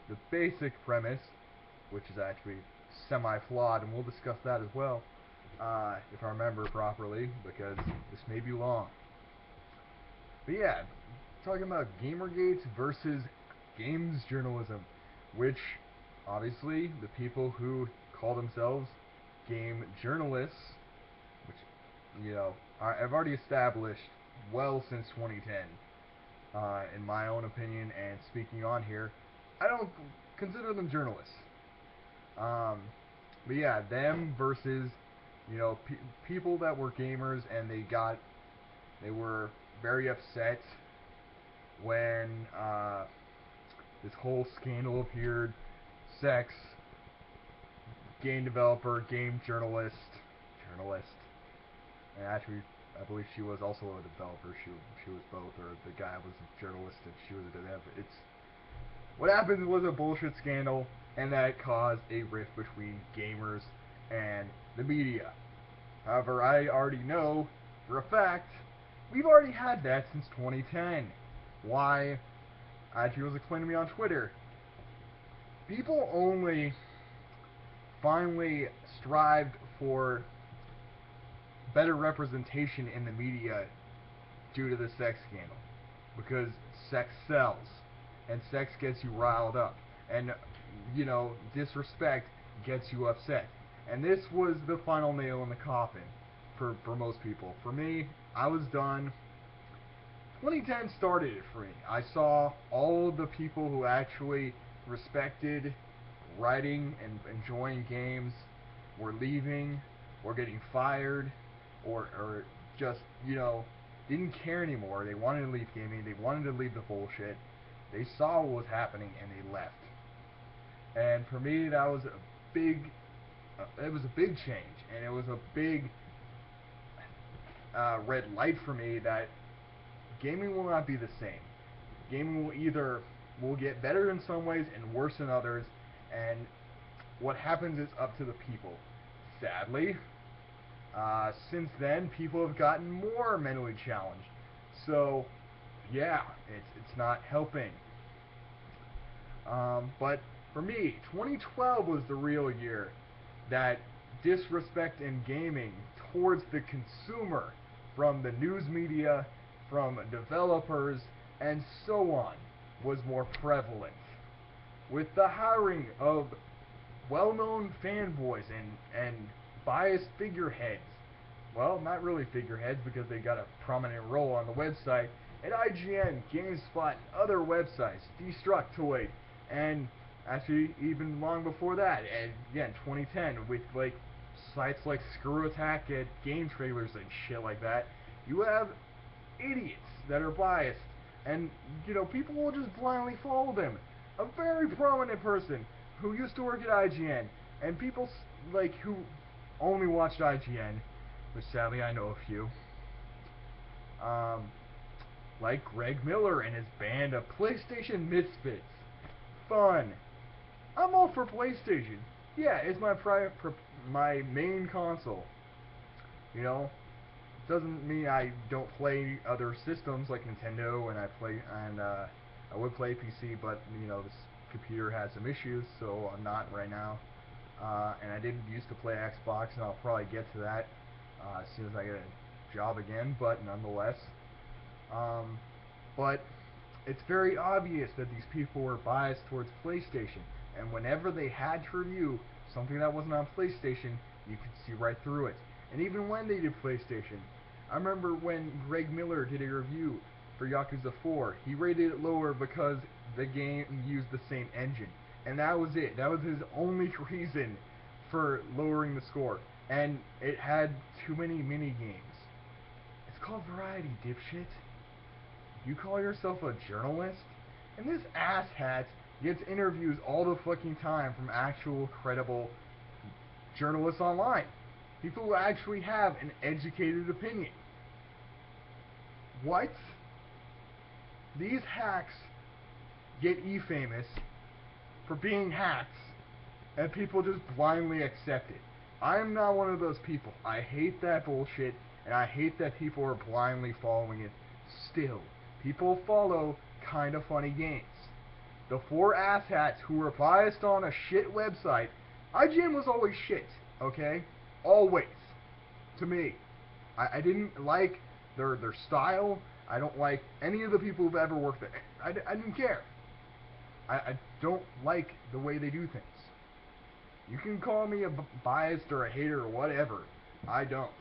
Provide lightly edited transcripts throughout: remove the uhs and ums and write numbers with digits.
the basic premise, which is actually semi-flawed, and we'll discuss that as well, if I remember properly, because this may be long. But yeah, talking about GamerGate versus games journalism, which obviously the people who call themselves game journalists, which I've already established well since 2010, in my own opinion, and speaking on here, I don't consider them journalists. Um, but yeah, them versus people that were gamers and they were very upset when this whole scandal appeared. Sex, game developer, game journalist, and actually, I believe she was also a developer. She was both, or the guy was a journalist and she was a developer. It's what happened was a bullshit scandal, and that caused a rift between gamers and the media. However, I already know for a fact we've already had that since 2010. Why? As she was explaining to me on Twitter, people only finally strived for better representation in the media due to the sex scandal. Because sex sells, and sex gets you riled up, and disrespect gets you upset. And this was the final nail in the coffin for most people. For me, I was done. 2010 started it for me. I saw all the people who actually respected writing and enjoying games were leaving, or getting fired, or just, didn't care anymore. They wanted to leave gaming. They wanted to leave the bullshit. They saw what was happening and they left. And for me, that was it was a big change, and it was a big red light for me that gaming will not be the same. Gaming will get better in some ways and worse in others, and what happens is up to the people. Sadly, since then, people have gotten more mentally challenged. So, yeah, it's not helping. But for me, 2012 was the real year that disrespect in gaming towards the consumer, from the news media, from developers, and so on, was more prevalent. With the hiring of well-known fanboys and biased figureheads. Well, not really figureheads because they got a prominent role on the website. At IGN, GameSpot, and other websites, Destructoid, and actually even long before that, and again, 2010, with sites like Screw Attack at Game Trailers and shit like that, you have idiots that are biased, and people will just blindly follow them. A very prominent person who used to work at IGN, and people who only watched IGN, which sadly I know a few, like Greg Miller and his band of PlayStation Misfits. Fun. I'm all for PlayStation. Yeah, it's my main console. Doesn't mean I don't play other systems like Nintendo, and I would play PC, but this computer has some issues, so I'm not right now. And I did used to play Xbox, and I'll probably get to that as soon as I get a job again. But nonetheless, but it's very obvious that these people were biased towards PlayStation, and whenever they had to review something that wasn't on PlayStation, you could see right through it. And even when they did PlayStation, I remember when Greg Miller did a review for Yakuza 4, he rated it lower because the game used the same engine. And that was it. That was his only reason for lowering the score. And it had too many mini games. It's called variety, dipshit. You call yourself a journalist? And this asshat gets interviews all the fucking time from actual credible journalists online. People who actually have an educated opinion. What? These hacks get e-famous for being hacks, and people just blindly accept it. I'm not one of those people. I hate that bullshit, and I hate that people are blindly following it still. People follow kinda funny games. the 4 asshats who were biased on a shit website. IGN was always shit, okay? Always. To me. I didn't like their style. I don't like any of the people who've ever worked there. I didn't care. I don't like the way they do things. You can call me a biased or a hater or whatever. I don't.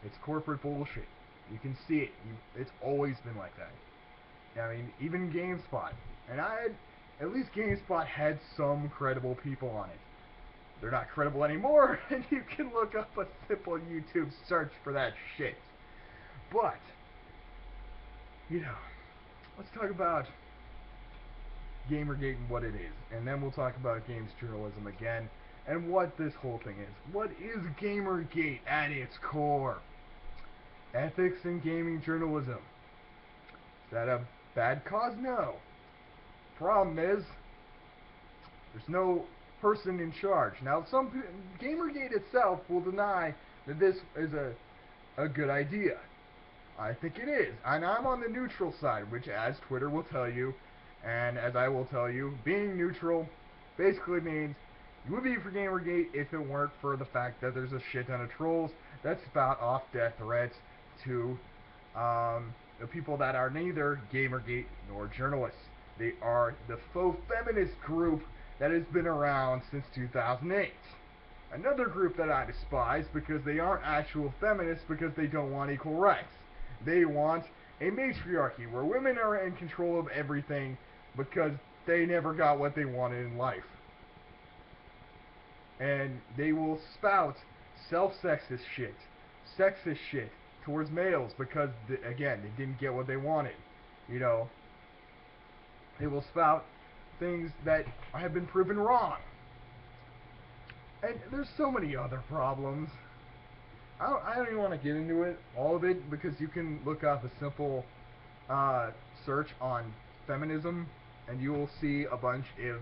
It's corporate bullshit. You can see it. It's always been like that. I mean, even GameSpot. And at least GameSpot had some credible people on it. They're not credible anymore, and you can look up a simple YouTube search for that shit. But, you know, let's talk about GamerGate and what it is. And then we'll talk about games journalism again and what this whole thing is. What is GamerGate at its core? Ethics in gaming journalism. Is that a bad cause? No. Problem is, there's no person in charge. Now, GamerGate itself will deny that this is a good idea. I think it is. And I'm on the neutral side, which, as Twitter will tell you, and as I will tell you, being neutral basically means you would be for GamerGate if it weren't for the fact that there's a shit ton of trolls that spout off death threats to the people that are neither GamerGate nor journalists. They are the faux feminist group that has been around since 2008. Another group that I despise because they aren't actual feminists because they don't want equal rights. They want a matriarchy where women are in control of everything because they never got what they wanted in life. And they will spout sexist shit towards males because, again, they didn't get what they wanted. You know, they will spout things that have been proven wrong. And there's so many other problems. I don't even want to get into it, all of it, because you can look up a simple search on feminism, and you will see a bunch of,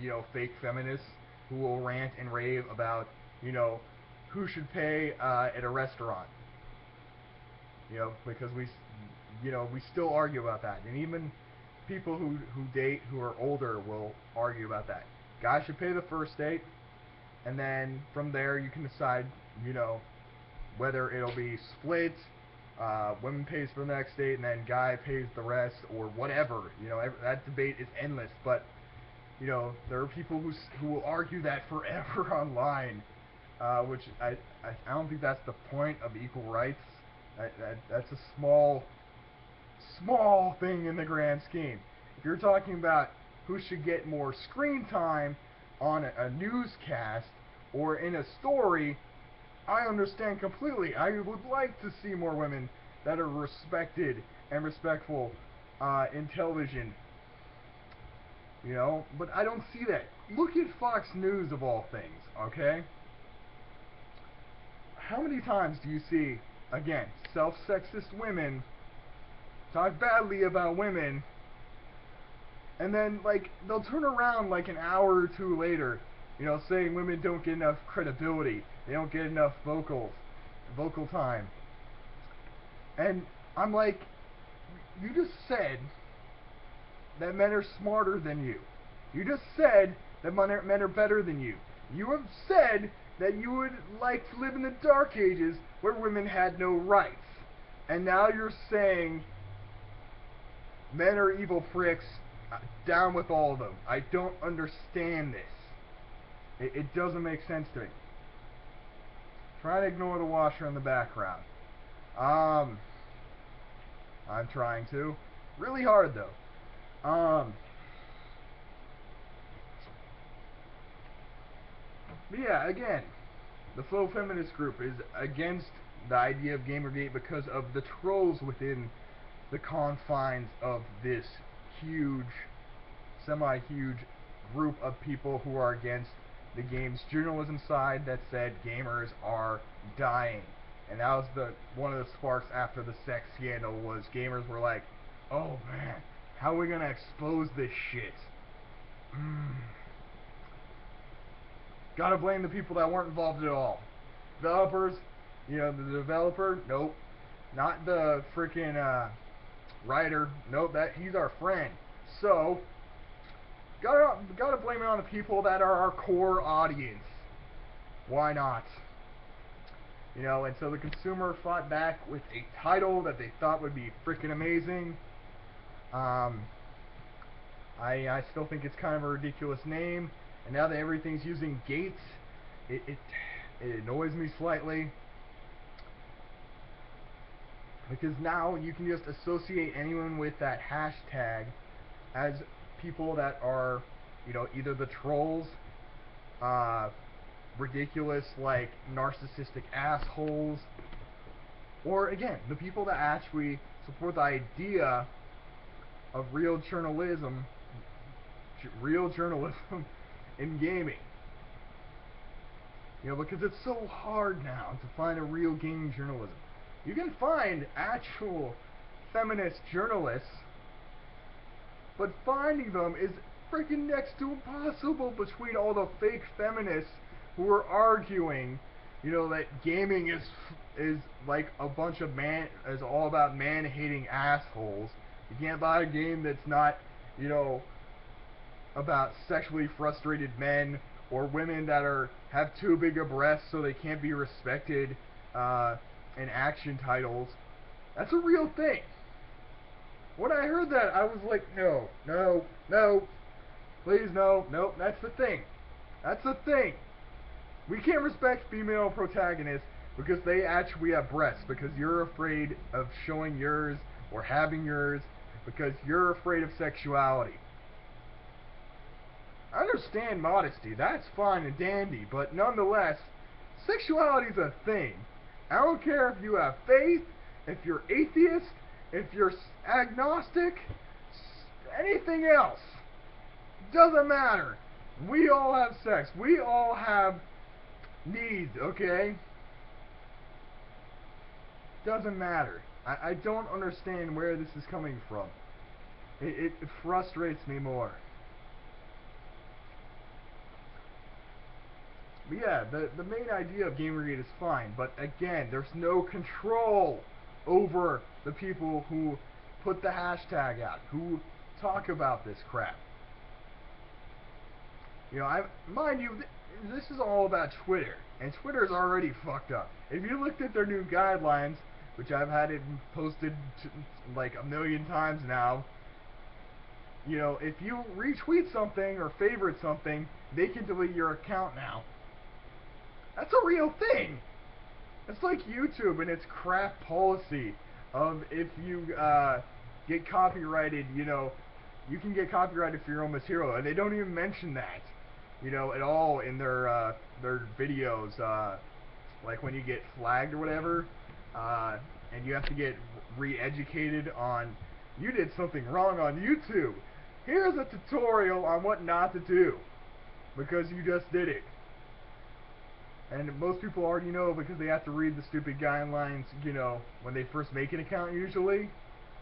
you know, fake feminists who will rant and rave about, you know, who should pay at a restaurant. You know, because we still argue about that, and even people who date who are older will argue about that. Guys should pay the first date, and then from there you can decide, you know, whether it'll be split, women pays for the next date, and then guy pays the rest, or whatever. You know, that debate is endless. But you know, there are people who will argue that forever online, which I don't think that's the point of equal rights. That's a small thing in the grand scheme. If you're talking about who should get more screen time on a newscast or in a story, I understand completely. I would like to see more women that are respected and respectful in television. You know, but I don't see that. Look at Fox News of all things, okay? How many times do you see, again, self-sexist women talk badly about women, and then, like, they'll turn around like an hour or two later, you know, saying women don't get enough credibility, they don't get enough vocal time. And I'm like, you just said that men are smarter than you. You just said that men are better than you. You have said that you would like to live in the dark ages where women had no rights. And now you're saying men are evil pricks, down with all of them. I don't understand this. It doesn't make sense to me. Try to ignore the washer in the background. I'm trying to. Really hard, though. But yeah, again, the faux feminist group is against the idea of GamerGate because of the trolls within the confines of this huge, semi-huge group of people who are against the game's journalism side that said gamers are dying. And that was one of the sparks after the sex scandal was gamers were like, oh man, how are we going to expose this shit? Gotta blame the people that weren't involved at all. Developers, you know, the developer, nope. Not the freaking writer, nope, he's our friend. So, gotta blame it on the people that are our core audience. Why not? You know, and so the consumer fought back with a title that they thought would be freaking amazing. I still think it's kind of a ridiculous name, and now that everything's using gates, it annoys me slightly. Because now you can just associate anyone with that hashtag as people that are, you know, either the trolls, ridiculous, like, narcissistic assholes, or, again, the people that actually support the idea of real journalism in gaming. You know, because it's so hard now to find a real gaming journalism. You can find actual feminist journalists, but finding them is freaking next to impossible between all the fake feminists who are arguing, you know, that gaming is like a bunch of is all about man-hating assholes. You can't buy a game that's not, you know, about sexually frustrated men or women that have too big a breasts so they can't be respected in action titles. That's a real thing. When I heard that, I was like, no, please, no, that's the thing. That's the thing. We can't respect female protagonists because they actually have breasts, because you're afraid of showing yours or having yours, because you're afraid of sexuality. I understand modesty, that's fine and dandy, but nonetheless, sexuality's a thing. I don't care if you have faith, if you're atheist, if you're agnostic, anything else. Doesn't matter. We all have sex. We all have needs, okay? Doesn't matter. I don't understand where this is coming from. It frustrates me more. But yeah, the main idea of GamerGate is fine, but again, there's no control over the people who put the hashtag out, who talk about this crap. You know, mind you, this is all about Twitter, and Twitter's already fucked up. If you looked at their new guidelines, which I've had it posted like a million times now, you know, if you retweet something or favorite something, they can delete your account now. That's a real thing. It's like YouTube and its crap policy of if you get copyrighted, you know, you can get copyrighted for your own material, and they don't even mention that, you know, at all in their videos. Like when you get flagged or whatever, and you have to get re-educated on, you did something wrong on YouTube. Here's a tutorial on what not to do because you just did it. And most people already know because they have to read the stupid guidelines, you know, when they first make an account usually.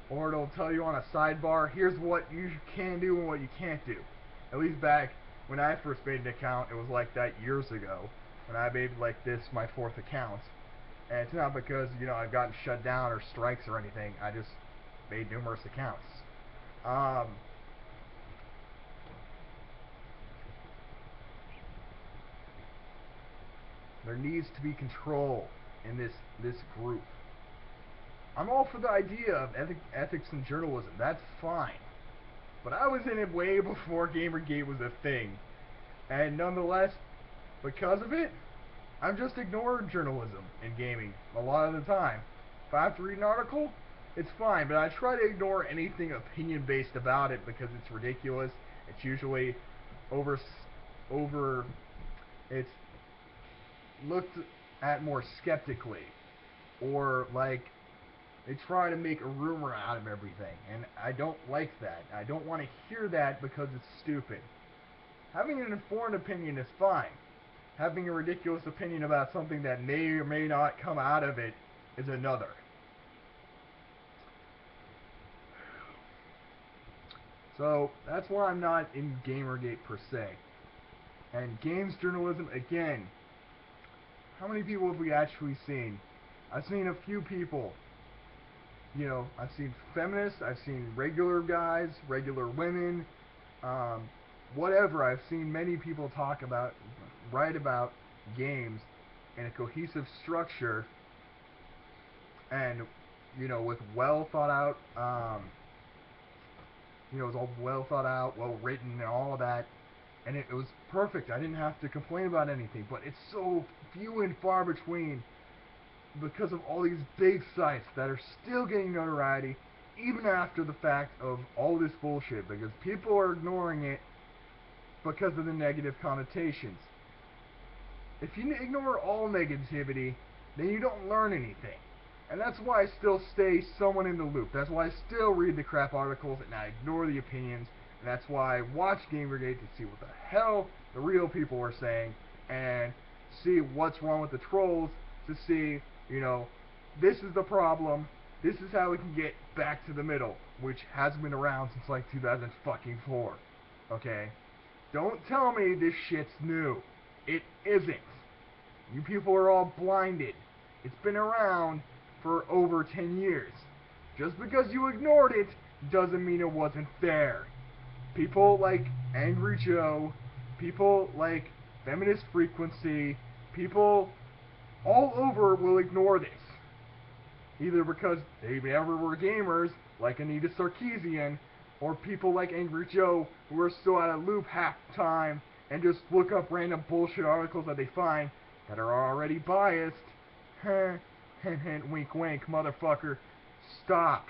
Or it'll tell you on a sidebar, here's what you can do and what you can't do. At least back when I first made an account, it was like that years ago. When I made like this my 4th account. And it's not because, you know, I've gotten shut down or strikes or anything. I just made numerous accounts. There needs to be control in this group. I'm all for the idea of ethics and journalism. That's fine. But I was in it way before GamerGate was a thing. And nonetheless, because of it, I've just ignored journalism in gaming a lot of the time. If I have to read an article, it's fine. But I try to ignore anything opinion-based about it because it's ridiculous. It's usually it's looked at more skeptically, or like they try to make a rumor out of everything, and I don't like that. I don't want to hear that because it's stupid. Having an informed opinion is fine. Having a ridiculous opinion about something that may or may not come out of it is another. So that's why I'm not in GamerGate per se. And games journalism, again, how many people have we actually seen? I've seen a few people I've seen feminists, I've seen regular guys, regular women, um, whatever. I've seen many people write about games in a cohesive structure and, with well thought out, it was all well thought out, well written, and all of that. And it was perfect. I didn't have to complain about anything. But it's so few and far between because of all these big sites that are still getting notoriety even after the fact of all this bullshit, because people are ignoring it because of the negative connotations. If you ignore all negativity, then you don't learn anything. And that's why I still stay somewhat in the loop. That's why I still read the crap articles and I ignore the opinions. And that's why I watch GamerGate to see what the hell the real people are saying and see what's wrong with the trolls, to see, this is the problem. This is how we can get back to the middle, which hasn't been around since like 2004. Okay? Don't tell me this shit's new. It isn't. You people are all blinded. It's been around for over 10 years. Just because you ignored it doesn't mean it wasn't there. People like Angry Joe, people like Feminist Frequency, people all over will ignore this. Either because they never were gamers, like Anita Sarkeesian, or people like Angry Joe, who are still out of loop half the time and just look up random bullshit articles that they find that are already biased. Heh, hint hint, wink wink, motherfucker. Stop.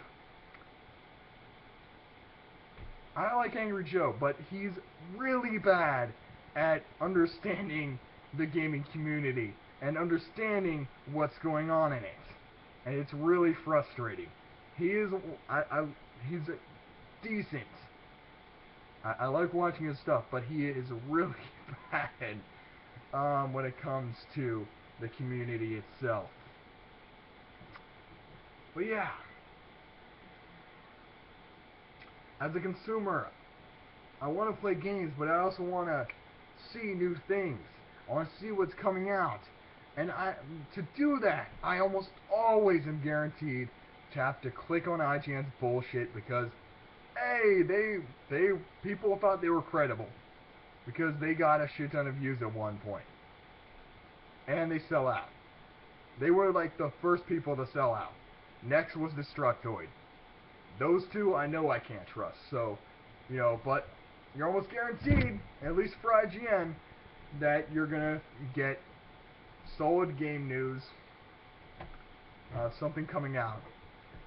I like Angry Joe, but he's really bad at understanding the gaming community and understanding what's going on in it. And it's really frustrating. He's decent. I like watching his stuff, but he is really bad when it comes to the community itself. But yeah, as a consumer, I want to play games, but I also want to see new things. I want to see what's coming out. And to do that, I almost always am guaranteed to have to click on IGN's bullshit because, hey, people thought they were credible because they got a shit ton of views at one point, and they sell out. They were like the first people to sell out. Next was Destructoid. Those two I know I can't trust. So, but you're almost guaranteed, at least for IGN, that you're gonna get solid game news, something coming out,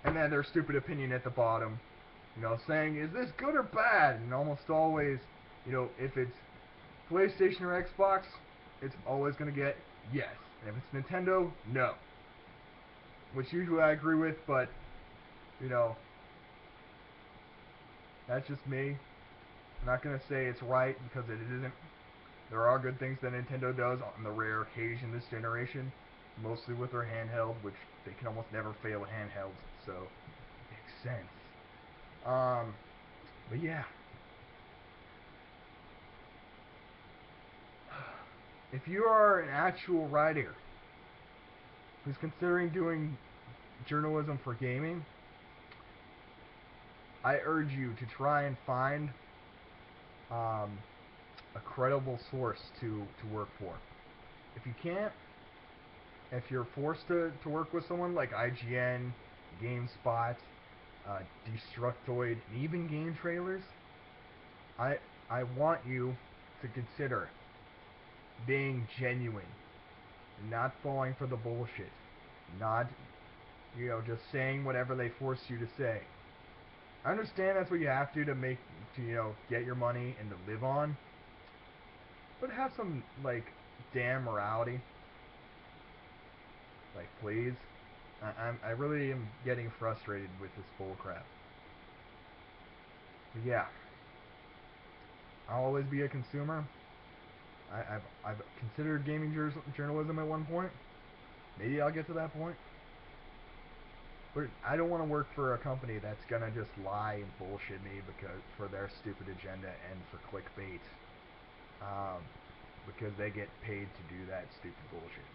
and then their stupid opinion at the bottom, saying, is this good or bad? And almost always, if it's PlayStation or Xbox, it's always going to get yes. And if it's Nintendo, no. Which usually I agree with, but, that's just me. I'm not going to say it's right, because it isn't. There are good things that Nintendo does on the rare occasion this generation, mostly with their handheld, which they can almost never fail at handhelds, so it makes sense. But yeah. If you are an actual writer who's considering doing journalism for gaming, I urge you to try and find a credible source to work for. If you can't, if you're forced to work with someone like IGN, GameSpot, Destructoid, and even Game Trailers, I want you to consider being genuine, not falling for the bullshit, not just saying whatever they force you to say. I understand that's what you have to get your money and to live on, but have some damn morality. Please. I really am getting frustrated with this bullcrap. But yeah, I'll always be a consumer. I've considered gaming journalism at one point. Maybe I'll get to that point. But I don't want to work for a company that's gonna just lie and bullshit me for their stupid agenda and for clickbait. Because they get paid to do that stupid bullshit.